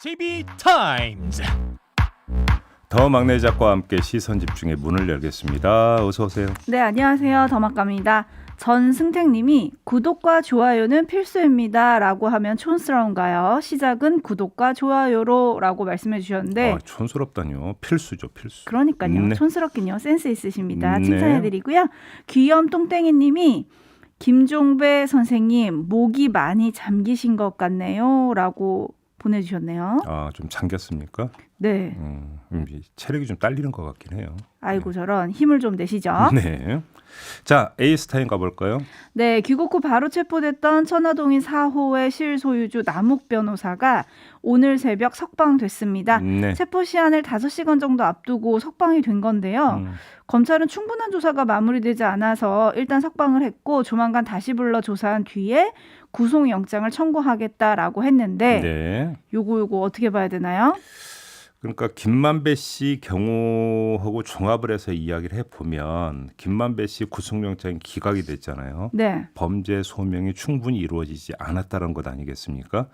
TV타임즈. 더 막내 작가와 함께 시선 집중의 문을 열겠습니다. 어서 오세요. 네, 안녕하세요. 더막갑니다. 전승택님이 구독과 좋아요는 필수입니다 라고 하면 촌스러운가요? 시작은 구독과 좋아요로 라고 말씀해 주셨는데 촌스럽다뇨. 필수죠, 필수. 그러니까요. 네. 촌스럽긴요. 센스 있으십니다. 네. 칭찬해드리고요. 귀염똥땡이님이 김종배 선생님 목이 많이 잠기신 것 같네요 라고 보내주셨네요. 좀 잠겼습니까? 네. 체력이 좀 딸리는 것 같긴 해요. 아이고 저런 힘을 좀 내시죠. 네. 자, A스타임 가볼까요? 네, 귀국 후 바로 체포됐던 천화동인 4호의 실소유주 남욱 변호사가 오늘 새벽 석방됐습니다. 네. 체포 시한을 5시간 정도 앞두고 석방이 된 건데요. 검찰은 충분한 조사가 마무리되지 않아서 일단 석방을 했고 조만간 다시 불러 조사한 뒤에 구속영장을 청구하겠다라고 했는데 네. 요거 어떻게 봐야 되나요? 그러니까 김만배 씨 경우하고 종합을 해서 이야기를 해보면 김만배 씨 구속영장이 기각이 됐잖아요. 네. 범죄 소명이 충분히 이루어지지 않았다는 것 아니겠습니까?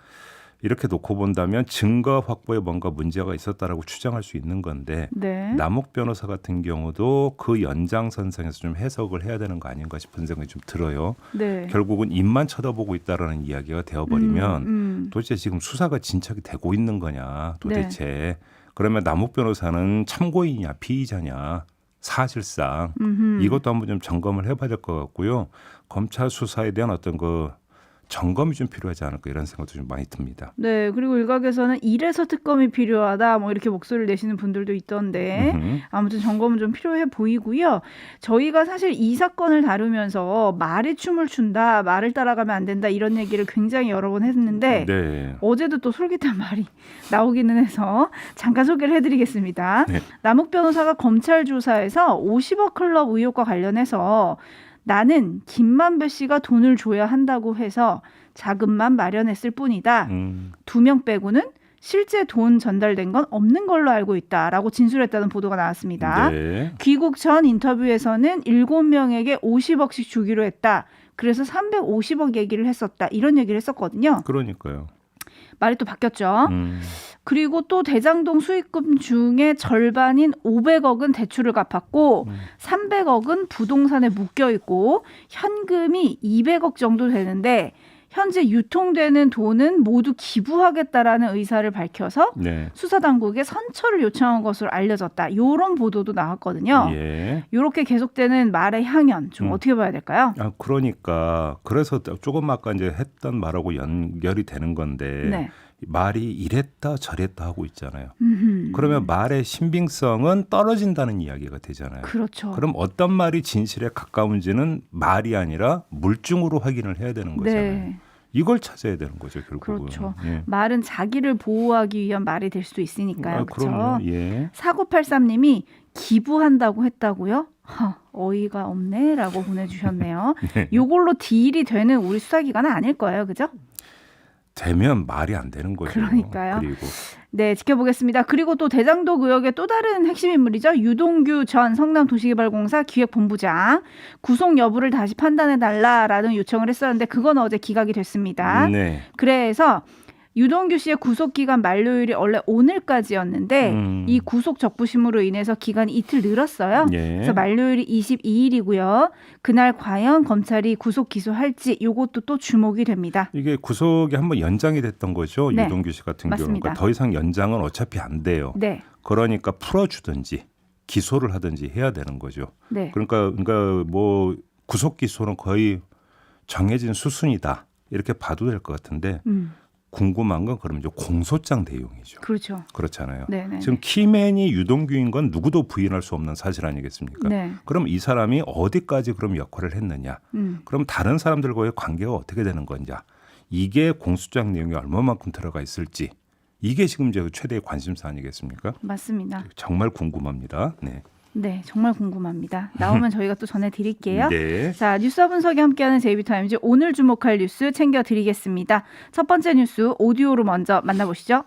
이렇게 놓고 본다면 증거 확보에 뭔가 문제가 있었다라고 추정할 수 있는 건데 네. 남욱 변호사 같은 경우도 그 연장선상에서 좀 해석을 해야 되는 거 아닌가 싶은 생각이 좀 들어요. 네. 결국은 입만 쳐다보고 있다라는 이야기가 되어버리면 도대체 지금 수사가 진척이 되고 있는 거냐 도대체. 네. 그러면 남욱 변호사는 참고인이냐 피의자냐 사실상 이것도 한번 좀 점검을 해봐야 될 것 같고요. 검찰 수사에 대한 어떤 그 점검이 좀 필요하지 않을까 이런 생각도 좀 많이 듭니다. 네, 그리고 일각에서는 이래서 특검이 필요하다 뭐 이렇게 목소리를 내시는 분들도 있던데 아무튼 점검은 좀 필요해 보이고요. 저희가 사실 이 사건을 다루면서 말이 춤을 춘다, 말을 따라가면 안 된다 이런 얘기를 굉장히 여러 번 했는데 네. 어제도 또 솔깃한 말이 나오기는 해서 잠깐 소개를 해드리겠습니다. 네. 남욱 변호사가 검찰 조사에서 50억 클럽 의혹과 관련해서 나는 김만배 씨가 돈을 줘야 한다고 해서 자금만 마련했을 뿐이다. 2명 빼고는 실제 돈 전달된 건 없는 걸로 알고 있다라고 진술했다는 보도가 나왔습니다. 네. 귀국 전 인터뷰에서는 7명에게 50억씩 주기로 했다. 그래서 350억 얘기를 했었다. 이런 얘기를 했었거든요. 그러니까요. 말이 또 바뀌었죠. 그리고 또 대장동 수익금 중에 절반인 500억은 대출을 갚았고 300억은 부동산에 묶여 있고 현금이 200억 정도 되는데 현재 유통되는 돈은 모두 기부하겠다라는 의사를 밝혀서 네. 수사당국에 선처를 요청한 것으로 알려졌다. 이런 보도도 나왔거든요. 예. 이렇게 계속되는 말의 향연 좀 어떻게 봐야 될까요? 그러니까 그래서 조금 아까 이제 했던 말하고 연결이 되는 건데 네. 말이 이랬다 저랬다 하고 있잖아요. 그러면 말의 신빙성은 떨어진다는 이야기가 되잖아요. 그렇죠. 그럼 어떤 말이 진실에 가까운지는 말이 아니라 물증으로 확인을 해야 되는 거잖아요. 네. 이걸 찾아야 되는 거죠, 결국은. 그렇죠. 예. 말은 자기를 보호하기 위한 말이 될 수도 있으니까요. 그렇죠. 그럼요. 예. 4983님이 기부한다고 했다고요? 어이가 없네라고 보내주셨네요. 네. 이걸로 딜이 되는 우리 수사기관은 아닐 거예요. 그죠? 되면 말이 안 되는 거죠. 그러니까요. 그리고 네, 지켜보겠습니다. 그리고 또 대장동 의혹의 또 다른 핵심 인물이죠. 유동규 전 성남도시개발공사 기획본부장 구속 여부를 다시 판단해달라라는 요청을 했었는데 그건 어제 기각이 됐습니다. 네. 그래서 유동규 씨의 구속기간 만료일이 원래 오늘까지였는데 이 구속 적부심으로 인해서 기간이 이틀 늘었어요. 예. 그래서 만료일이 22일이고요. 그날 과연 검찰이 구속 기소할지 이것도 또 주목이 됩니다. 이게 구속이 한번 연장이 됐던 거죠. 네. 유동규 씨 같은 맞습니다. 경우는. 그러니까 더 이상 연장은 어차피 안 돼요. 네. 그러니까 풀어주든지 기소를 하든지 해야 되는 거죠. 네. 그러니까 뭐 구속 기소는 거의 정해진 수순이다. 이렇게 봐도 될 것 같은데 궁금한 건 그러면 이제 공소장 내용이죠. 그렇죠. 그렇잖아요. 네네. 지금 키맨이 유동규인 건 누구도 부인할 수 없는 사실 아니겠습니까? 네. 그럼 이 사람이 어디까지 그럼 역할을 했느냐? 그럼 다른 사람들과의 관계가 어떻게 되는 건가? 이게 공소장 내용이 얼마만큼 들어가 있을지 이게 지금 이제 최대의 관심사 아니겠습니까? 맞습니다. 정말 궁금합니다. 네. 네, 정말 궁금합니다. 나오면 저희가 또 전해드릴게요. 네. 자, 뉴스와 분석이 함께하는 JB타임즈 오늘 주목할 뉴스 챙겨드리겠습니다. 첫 번째 뉴스 오디오로 먼저 만나보시죠.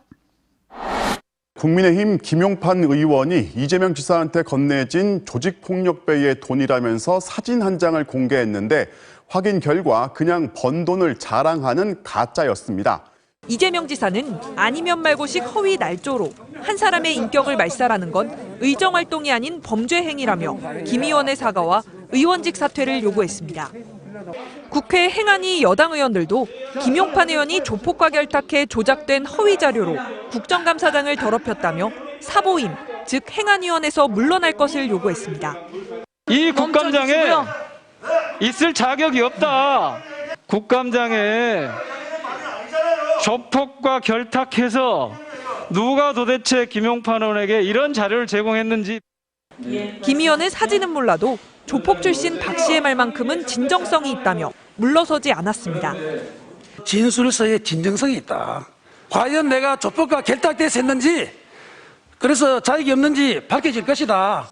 국민의힘 김용판 의원이 이재명 지사한테 건네진 조직폭력배의 돈이라면서 사진 한 장을 공개했는데 확인 결과 그냥 번 돈을 자랑하는 가짜였습니다. 이재명 지사는 아니면 말고식 허위 날조로 한 사람의 인격을 말살하는 건 의정활동이 아닌 범죄 행위라며 김 의원의 사과와 의원직 사퇴를 요구했습니다. 국회 행안위 여당 의원들도 김용판 의원이 조폭과 결탁해 조작된 허위 자료로 국정감사장을 더럽혔다며 사보임, 즉 행안위원회에서 물러날 것을 요구했습니다. 이 국감장에 있을 자격이 없다. 국감장에 조폭과 결탁해서 누가 도대체 김용판 의원에게 이런 자료를 제공했는지. 김 의원의 사진은 몰라도 조폭 출신 박 씨의 말만큼은 진정성이 있다며 물러서지 않았습니다. 진술서에 진정성이 있다. 과연 내가 조폭과 결탁돼서 했는지, 그래서 자격이 없는지 밝혀질 것이다.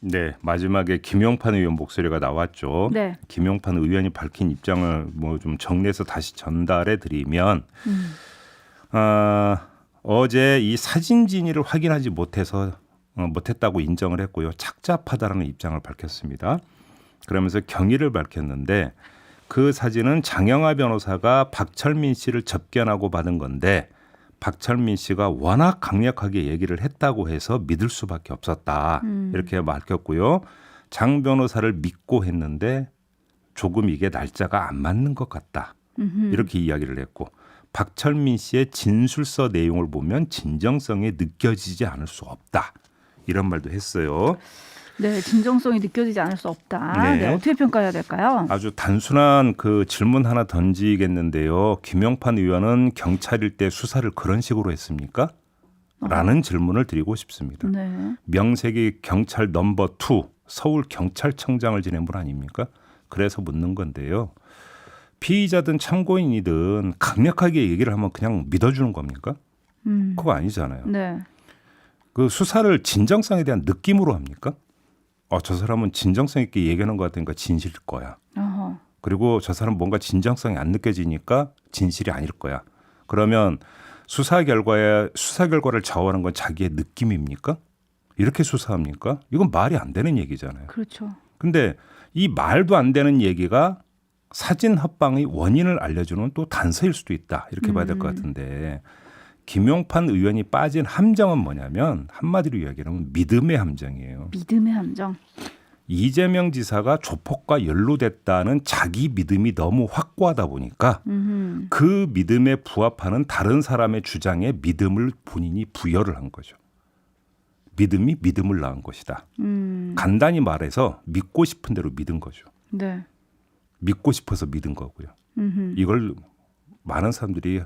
네, 마지막에 김용판 의원 목소리가 나왔죠. 네. 김용판 의원이 밝힌 입장을 뭐 좀 정리해서 다시 전달해 드리면 어제 이 사진 진위를 확인하지 못했다고 인정을 했고요. 착잡하다라는 입장을 밝혔습니다. 그러면서 경위를 밝혔는데 그 사진은 장영하 변호사가 박철민 씨를 접견하고 받은 건데 박철민 씨가 워낙 강력하게 얘기를 했다고 해서 믿을 수밖에 없었다. 이렇게 밝혔고요. 장 변호사를 믿고 했는데 조금 이게 날짜가 안 맞는 것 같다. 이렇게 이야기를 했고 박철민 씨의 진술서 내용을 보면 진정성이 느껴지지 않을 수 없다. 이런 말도 했어요. 네, 진정성이 느껴지지 않을 수 없다. 네. 네, 어떻게 평가해야 될까요? 아주 단순한 그 질문 하나 던지겠는데요. 김용판 의원은 경찰일 때 수사를 그런 식으로 했습니까? 라는 질문을 드리고 싶습니다. 네. 명색이 경찰 넘버 2 서울 경찰청장을 지낸 분 아닙니까? 그래서 묻는 건데요. 피의자든 참고인이든 강력하게 얘기를 하면 그냥 믿어주는 겁니까? 그거 아니잖아요. 네. 그 수사를 진정성에 대한 느낌으로 합니까? 저 사람은 진정성 있게 얘기하는 것 같으니까 진실일 거야. 어허. 그리고 저 사람 뭔가 진정성이 안 느껴지니까 진실이 아닐 거야. 그러면 수사 결과를 좌우하는 건 자기의 느낌입니까? 이렇게 수사합니까? 이건 말이 안 되는 얘기잖아요. 그렇죠. 근데 이 말도 안 되는 얘기가 사진 합방의 원인을 알려주는 또 단서일 수도 있다. 이렇게 봐야 될 것 같은데 김용판 의원이 빠진 함정은 뭐냐면 한마디로 이야기하면 믿음의 함정이에요. 믿음의 함정. 이재명 지사가 조폭과 연루됐다는 자기 믿음이 너무 확고하다 보니까 그 믿음에 부합하는 다른 사람의 주장에 믿음을 본인이 부여를 한 거죠. 믿음이 믿음을 낳은 것이다. 간단히 말해서 믿고 싶은 대로 믿은 거죠. 네. 믿고 믿고 싶어서 믿은 거고요. 이걸 많은 사람들이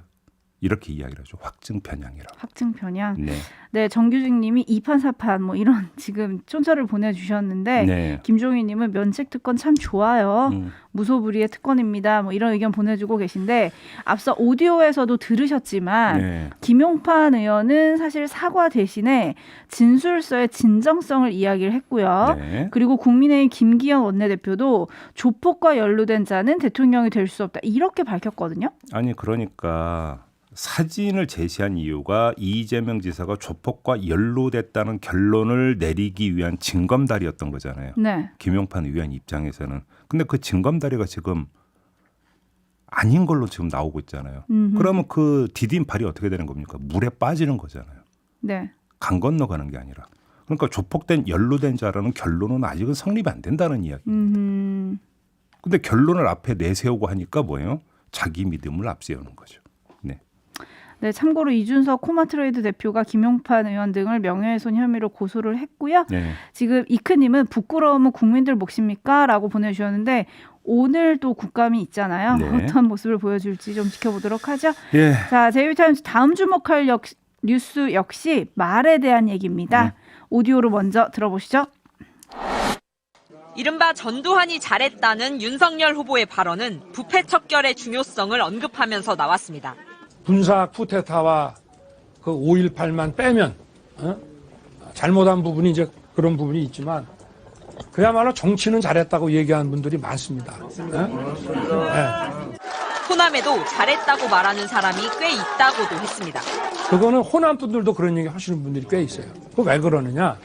이렇게 이야기를 하죠. 확증 편향이라고. 확증 편향. 네. 네, 정규직님이 2판 4판 뭐 이런 지금 촌철을 보내주셨는데 네. 김종희님은 면책 특권 참 좋아요. 무소불위의 특권입니다. 뭐 이런 의견 보내주고 계신데 앞서 오디오에서도 들으셨지만 네. 김용판 의원은 사실 사과 대신에 진술서의 진정성을 이야기를 했고요. 네. 그리고 국민의힘 김기현 원내대표도 조폭과 연루된 자는 대통령이 될 수 없다. 이렇게 밝혔거든요. 아니 그러니까 사진을 제시한 이유가 이재명 지사가 조폭과 연루됐다는 결론을 내리기 위한 징검다리였던 거잖아요. 네. 김용판 의원 입장에서는. 근데 그 징검다리가 지금 아닌 걸로 지금 나오고 있잖아요. 그러면 그 디딘 발이 어떻게 되는 겁니까? 물에 빠지는 거잖아요. 네. 강 건너가는 게 아니라. 그러니까 조폭된 연루된 자라는 결론은 아직은 성립이 안 된다는 이야기입니다. 근데 결론을 앞에 내세우고 하니까 뭐예요? 자기 믿음을 앞세우는 거죠. 네. 네, 참고로 이준석 코마트레이드 대표가 김용판 의원 등을 명예훼손 혐의로 고소를 했고요. 네. 지금 이크님은 부끄러움은 국민들 몫입니까? 라고 보내주셨는데 오늘 또 국감이 있잖아요. 네. 어떤 모습을 보여줄지 좀 지켜보도록 하죠. 예. 자, 제이비타임즈 다음 주목할 뉴스 역시 말에 대한 얘기입니다. 오디오로 먼저 들어보시죠. 이른바 전두환이 잘했다는 윤석열 후보의 발언은 부패 척결의 중요성을 언급하면서 나왔습니다. 군사 쿠데타와 그 5.18만 빼면 잘못한 부분이 이제 그런 부분이 있지만 그야말로 정치는 잘했다고 얘기하는 분들이 많습니다. 호남에도 잘했다고 말하는 사람이 꽤 있다고도 했습니다. 그거는 호남 분들도 그런 얘기 하시는 분들이 꽤 있어요. 그 왜 그러느냐?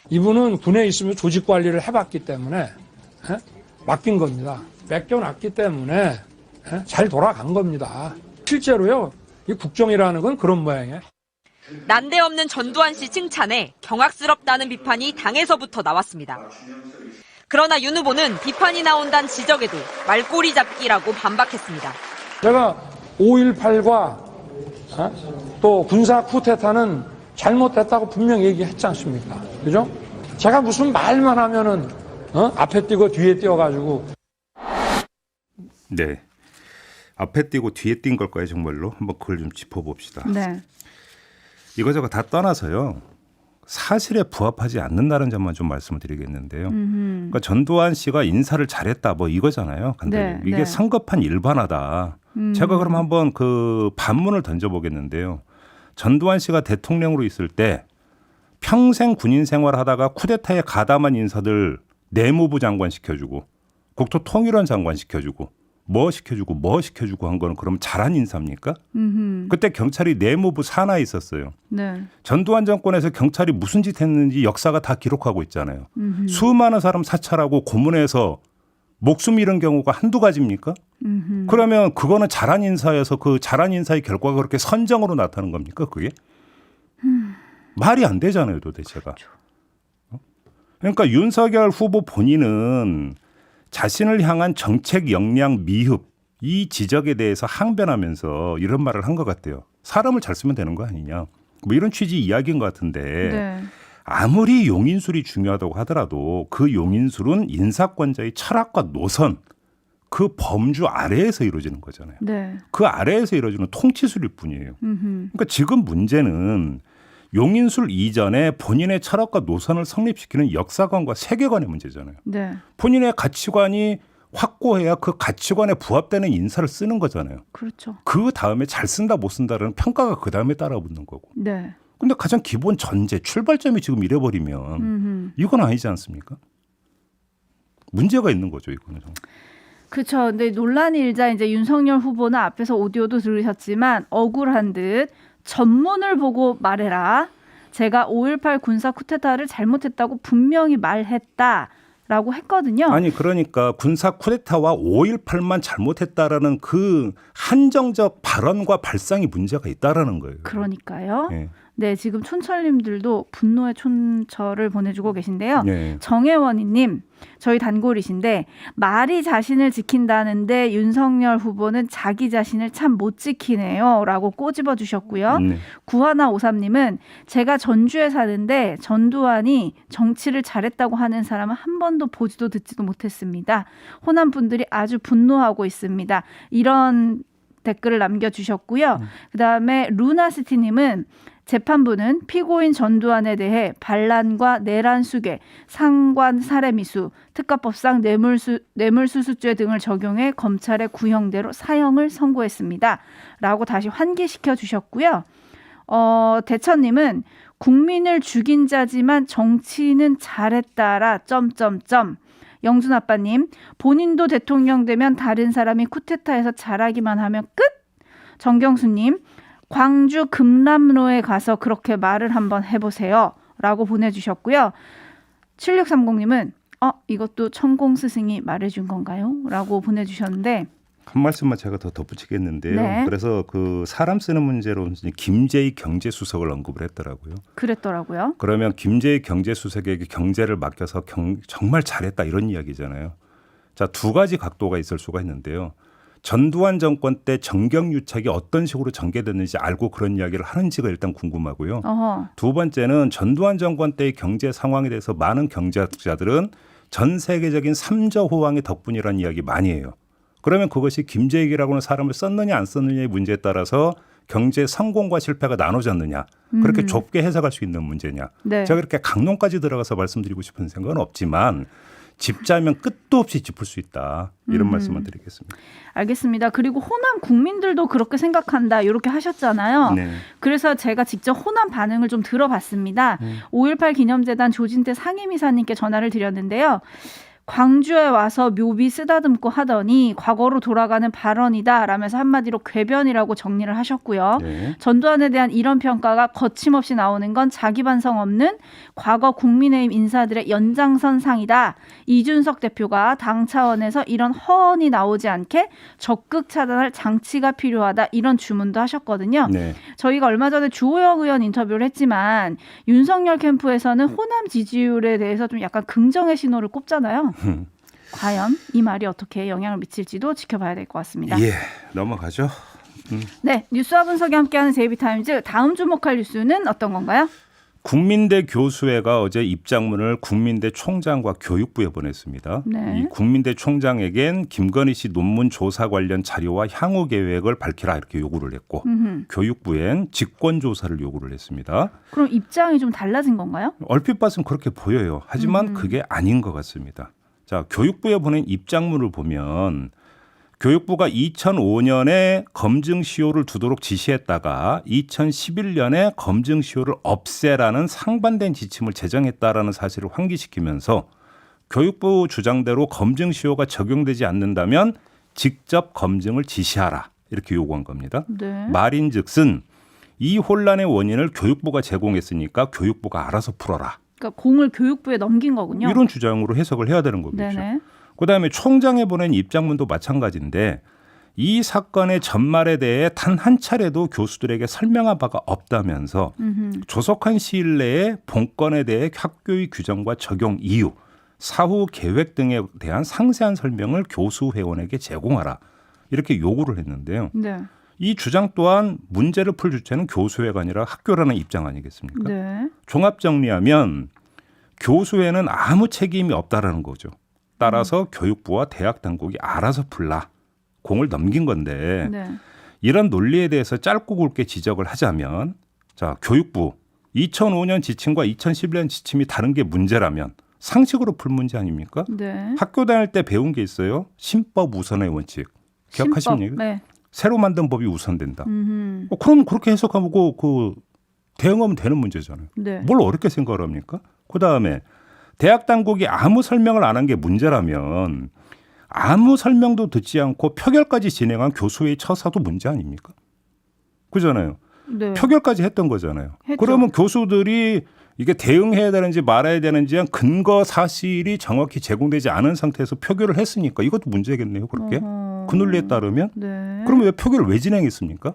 이분은 군에 있으면 조직 관리를 해봤기 때문에 맡긴 겁니다. 맡겨놨기 때문에 잘 돌아간 겁니다. 실제로요, 이 국정이라는 건 그런 모양이에요. 난데없는 전두환 씨 칭찬에 경악스럽다는 비판이 당에서부터 나왔습니다. 그러나 윤 후보는 비판이 나온다는 지적에도 말꼬리 잡기라고 반박했습니다. 내가 5.18과 또 군사 쿠데타는 잘못됐다고 분명히 얘기했지 않습니까? 그죠? 제가 무슨 말만 하면은 앞에 뛰고 뒤에 뛰어가지고. 네. 앞에 뛰고 뒤에 뛴 걸까요, 정말로? 한번 그걸 좀 짚어봅시다. 네. 이거저거 다 떠나서요. 사실에 부합하지 않는다는 점만 좀 말씀을 드리겠는데요. 그러니까 전두환 씨가 인사를 잘했다 뭐 이거잖아요. 간단히. 네, 이게 네. 성급한 일반화다. 제가 그럼 한번 그 반문을 던져보겠는데요. 전두환 씨가 대통령으로 있을 때 평생 군인 생활하다가 쿠데타에 가담한 인사들 내무부 장관 시켜주고 국토통일원 장관 시켜주고 뭐 시켜주고 한 거는 그럼 잘한 인사입니까? 그때 경찰이 내무부 산하에 있었어요. 네. 전두환 정권에서 경찰이 무슨 짓 했는지 역사가 다 기록하고 있잖아요. 수많은 사람 사찰하고 고문해서 목숨 잃은 경우가 한두 가지입니까? 그러면 그거는 잘한 인사여서 그 잘한 인사의 결과가 그렇게 선정으로 나타나는 겁니까? 그게? 말이 안 되잖아요, 도대체가. 그러니까 윤석열 후보 본인은 자신을 향한 정책 역량 미흡 이 지적에 대해서 항변하면서 이런 말을 한 것 같아요. 사람을 잘 쓰면 되는 거 아니냐. 뭐 이런 취지 이야기인 것 같은데 네. 아무리 용인술이 중요하다고 하더라도 그 용인술은 인사권자의 철학과 노선 그 범주 아래에서 이루어지는 거잖아요. 네. 그 아래에서 이루어지는 통치술일 뿐이에요. 그러니까 지금 문제는 용인술 이전에 본인의 철학과 노선을 성립시키는 역사관과 세계관의 문제잖아요. 네. 본인의 가치관이 확고해야 그 가치관에 부합되는 인사를 쓰는 거잖아요. 그렇죠. 그 다음에 잘 쓴다 못 쓴다라는 평가가 그 다음에 따라붙는 거고. 네. 근데 가장 기본 전제 출발점이 지금 이래버리면 이건 아니지 않습니까? 문제가 있는 거죠, 이거는. 그렇죠. 근데 논란이 일자 이제 윤석열 후보는 앞에서 오디오도 들으셨지만 억울한 듯 전문을 보고 말해라. 제가 5.18 군사 쿠데타를 잘못했다고 분명히 말했다라고 했거든요. 아니 그러니까 군사 쿠데타와 5.18만 잘못했다라는 그 한정적 발언과 발상이 문제가 있다라는 거예요. 그러니까요. 네. 네, 지금 촌철님들도 분노의 촌철을 보내주고 계신데요. 네. 정혜원이님, 저희 단골이신데 말이 자신을 지킨다는데 윤석열 후보는 자기 자신을 참 못 지키네요 라고 꼬집어 주셨고요. 9153님은 제가 전주에 사는데 전두환이 정치를 잘했다고 하는 사람은 한 번도 보지도 듣지도 못했습니다. 호남 분들이 아주 분노하고 있습니다. 이런 댓글을 남겨주셨고요. 그다음에 루나시티님은 재판부는 피고인 전두환에 대해 반란과 내란 수괴, 상관 살해미수, 특가법상 뇌물수수죄 등을 적용해 검찰의 구형대로 사형을 선고했습니다. 라고 다시 환기시켜 주셨고요. 대천님은 국민을 죽인 자지만 정치는 잘했다라 점점점. 영준 아빠님, 본인도 대통령 되면 다른 사람이 쿠데타에서 잘하기만 하면 끝? 정경수님, 광주 금남로에 가서 그렇게 말을 한번 해보세요. 라고 보내주셨고요. 7630님은 이것도 천공 스승이 말해준 건가요? 라고 보내주셨는데 한 말씀만 제가 더 덧붙이겠는데요. 네. 그래서 그 사람 쓰는 문제로 김재희 경제수석을 언급을 했더라고요. 그랬더라고요. 그러면 김재희 경제수석에게 경제를 맡겨서 정말 잘했다 이런 이야기잖아요. 자, 두 가지 각도가 있을 수가 있는데요. 전두환 정권 때 정경유착이 어떤 식으로 전개됐는지 알고 그런 이야기를 하는지가 일단 궁금하고요. 어허. 두 번째는 전두환 정권 때의 경제 상황에 대해서 많은 경제학자들은 전 세계적인 삼저 호황의 덕분이라는 이야기 많이 해요. 그러면 그것이 김재익이라고 하는 사람을 썼느냐 안 썼느냐의 문제에 따라서 경제 성공과 실패가 나눠졌느냐 그렇게 좁게 해석할 수 있는 문제냐. 네. 제가 그렇게 강론까지 들어가서 말씀드리고 싶은 생각은 없지만 짚자면 끝도 없이 짚을 수 있다. 이런 말씀을 드리겠습니다. 알겠습니다. 그리고 호남 국민들도 그렇게 생각한다. 이렇게 하셨잖아요. 네. 그래서 제가 직접 호남 반응을 좀 들어봤습니다. 5.18 기념재단 조진태 상임이사님께 전화를 드렸는데요. 광주에 와서 묘비 쓰다듬고 하더니 과거로 돌아가는 발언이다 라면서 한마디로 궤변이라고 정리를 하셨고요. 네. 전두환에 대한 이런 평가가 거침없이 나오는 건 자기 반성 없는 과거 국민의힘 인사들의 연장선상이다. 이준석 대표가 당 차원에서 이런 허언이 나오지 않게 적극 차단할 장치가 필요하다. 이런 주문도 하셨거든요. 네. 저희가 얼마 전에 주호영 의원 인터뷰를 했지만 윤석열 캠프에서는 호남 지지율에 대해서 좀 약간 긍정의 신호를 꼽잖아요. 과연 이 말이 어떻게 영향을 미칠지도 지켜봐야 될 것 같습니다. 예, 넘어가죠. 네, 뉴스와 분석이 함께하는 JB타임즈 다음 주목할 뉴스는 어떤 건가요? 국민대 교수회가 어제 입장문을 국민대 총장과 교육부에 보냈습니다. 네. 이 국민대 총장에겐 김건희 씨 논문 조사 관련 자료와 향후 계획을 밝히라 이렇게 요구를 했고 교육부엔 직권 조사를 요구를 했습니다. 그럼 입장이 좀 달라진 건가요? 얼핏 봐서는 그렇게 보여요. 하지만 그게 아닌 것 같습니다. 자, 교육부에 보낸 입장문을 보면 교육부가 2005년에 검증 시효를 두도록 지시했다가 2011년에 검증 시효를 없애라는 상반된 지침을 제정했다라는 사실을 환기시키면서 교육부 주장대로 검증 시효가 적용되지 않는다면 직접 검증을 지시하라 이렇게 요구한 겁니다. 네. 말인즉슨 이 혼란의 원인을 교육부가 제공했으니까 교육부가 알아서 풀어라. 그러니까 공을 교육부에 넘긴 거군요. 이런 주장으로 해석을 해야 되는 거겠죠. 네네. 그다음에 총장에 보낸 입장문도 마찬가지인데 이 사건의 전말에 대해 단 한 차례도 교수들에게 설명한 바가 없다면서 조속한 시일 내에 본건에 대해 학교의 규정과 적용 이유, 사후 계획 등에 대한 상세한 설명을 교수 회원에게 제공하라 이렇게 요구를 했는데요. 네. 이 주장 또한 문제를 풀 주체는 교수회가 아니라 학교라는 입장 아니겠습니까? 네. 종합 정리하면 교수회는 아무 책임이 없다라는 거죠. 따라서 교육부와 대학 당국이 알아서 풀라. 공을 넘긴 건데 네. 이런 논리에 대해서 짧고 굵게 지적을 하자면 자, 교육부 2005년 지침과 2011년 지침이 다른 게 문제라면 상식으로 풀 문제 아닙니까? 네. 학교 다닐 때 배운 게 있어요. 신법 우선의 원칙. 기억하십니까? 신법, 네. 새로 만든 법이 우선된다. 그럼 그렇게 해석하면 그 대응하면 되는 문제잖아요. 네. 뭘 어렵게 생각을 합니까? 그다음에 대학 당국이 아무 설명을 안 한 게 문제라면 아무 설명도 듣지 않고 표결까지 진행한 교수회의 처사도 문제 아닙니까? 그잖아요. 네. 표결까지 했던 거잖아요. 했죠. 그러면 교수들이 이게 대응해야 되는지 말아야 되는지 한 근거 사실이 정확히 제공되지 않은 상태에서 표결을 했으니까 이것도 문제겠네요. 그렇게 그 논리에 따르면 네. 그러면 왜 표결을 왜 진행했습니까?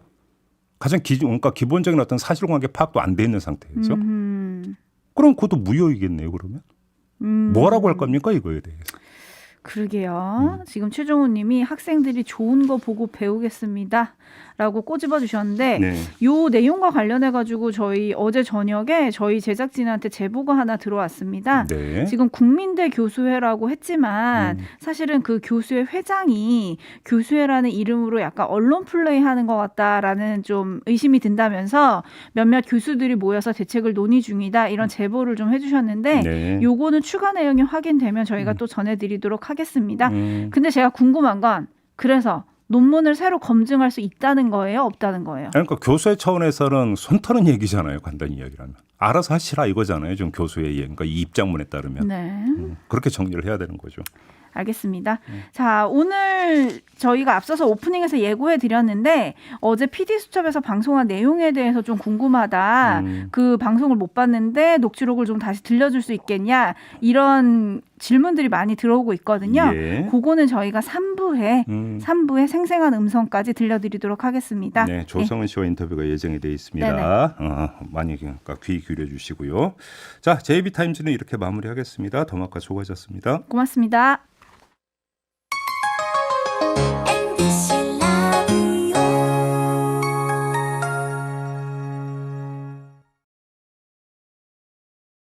가장 그러니까 기본적인 어떤 사실관계 파악도 안 돼 있는 상태에서 그럼 그것도 무효이겠네요. 그러면 뭐라고 할 겁니까 이거에 대해서? 그러게요. 지금 최종훈 님이 학생들이 좋은 거 보고 배우겠습니다. 라고 꼬집어 주셨는데 네. 요 내용과 관련해 가지고 저희 어제 저녁에 저희 제작진한테 제보가 하나 들어왔습니다. 네. 지금 국민대 교수회라고 했지만 사실은 그 교수회 회장이 교수회라는 이름으로 약간 언론 플레이하는 것 같다라는 좀 의심이 든다면서 몇몇 교수들이 모여서 대책을 논의 중이다 이런 제보를 좀 해주셨는데 네. 요거는 추가 내용이 확인되면 저희가 또 전해드리도록 하겠습니다. 근데 제가 궁금한 건 그래서 논문을 새로 검증할 수 있다는 거예요? 없다는 거예요? 그러니까 교수의 차원에서는 손 터는 얘기잖아요. 간단히 이야기하면. 알아서 하시라 이거잖아요. 지금 교수의 그러니까 이 입장문에 따르면. 네. 그렇게 정리를 해야 되는 거죠. 알겠습니다. 자, 오늘 저희가 앞서서 오프닝에서 예고해 드렸는데 어제 PD수첩에서 방송한 내용에 대해서 좀 궁금하다. 그 방송을 못 봤는데 녹취록을 좀 다시 들려줄 수 있겠냐. 이런 질문들이 많이 들어오고 있거든요. 예. 그거는 저희가 3부에 생생한 음성까지 들려드리도록 하겠습니다. 네, 조성은 씨와 인터뷰가 예정이 되어 있습니다. 많이 그러니까 귀 기울여 주시고요. 자, JB타임즈는 이렇게 마무리하겠습니다. 더마카 수고하셨습니다. 고맙습니다.